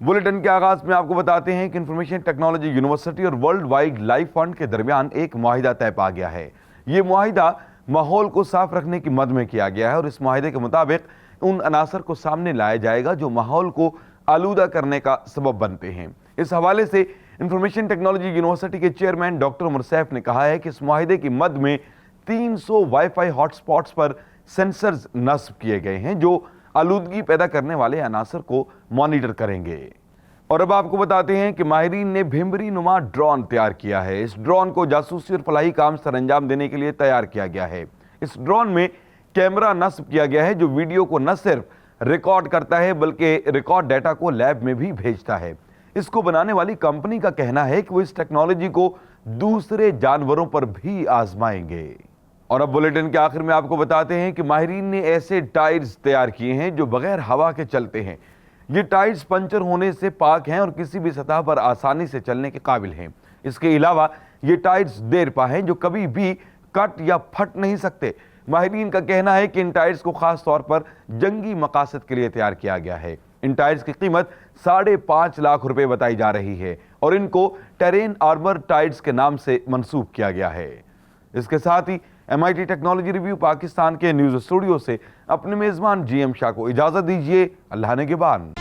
Bulletin के आगाज में आपको बताते हैं कि इंफॉर्मेशन टेक्नोलॉजी यूनिवर्सिटी और वर्ल्ड वाइड लाइफ फंड के दरमियान एक मुआहिदा तय पा गया है। ये मुआहिदा माहौल को साफ रखने की मद में किया गया है और इस मुआहिदे के मुताबिक उन अनासर को सामने लाया जाएगा जो माहौल को आलूदा करने का सबब बनते हैं। इस हवाले से इंफॉर्मेशन टेक्नोलॉजी यूनिवर्सिटी के चेयरमैन डॉक्टर उमर सैफ ने कहा है कि इस मुआहिदे की मद में 300 वाईफाई हॉटस्पॉट्स पर सेंसर्स नस्ब किए गए हैं जो आलूदगी पैदा करने वाले अनासर को मॉनिटर करेंगे। और अब आपको बताते हैं कि माहिरीन ने भिमरी नुमा ड्रोन तैयार किया है। इस ड्रोन को जासूसी और फलाही काम सर अंजाम देने के लिए तैयार किया गया है। इस ड्रोन में कैमरा नस्ब किया गया है जो वीडियो को न सिर्फ रिकॉर्ड करता है बल्कि रिकॉर्ड डाटा को लैब में भी भेजता है। इसको बनाने वाली कंपनी का कहना है कि वो इस टेक्नोलॉजी को दूसरे जानवरों पर भी आजमाएंगे। और अब बुलेटिन के आखिर में आपको बताते हैं कि माहिरीन ने ऐसे टायर्स तैयार किए हैं जो बगैर हवा के चलते हैं। ये टायर्स पंचर होने से पाक हैं और किसी भी सतह पर आसानी से चलने के काबिल हैं। इसके अलावा ये टायर्स देरपा हैं जो कभी भी कट या फट नहीं सकते। माहिरीन का कहना है कि इन टायर्स को खास तौर पर जंगी मकासद के लिए तैयार किया गया है। इन टायर्स की कीमत 5.5 लाख रुपए बताई जा रही है और इनको टेरेन आर्मर टायर्स के नाम से मंसूब किया गया है। इसके साथ ही MIT टेक्नोलॉजी रिव्यू पाकिस्तान के न्यूज़ स्टूडियो से अपने मेज़बान GM शाह को इजाज़त दीजिए। अल्लाह ने के बाद।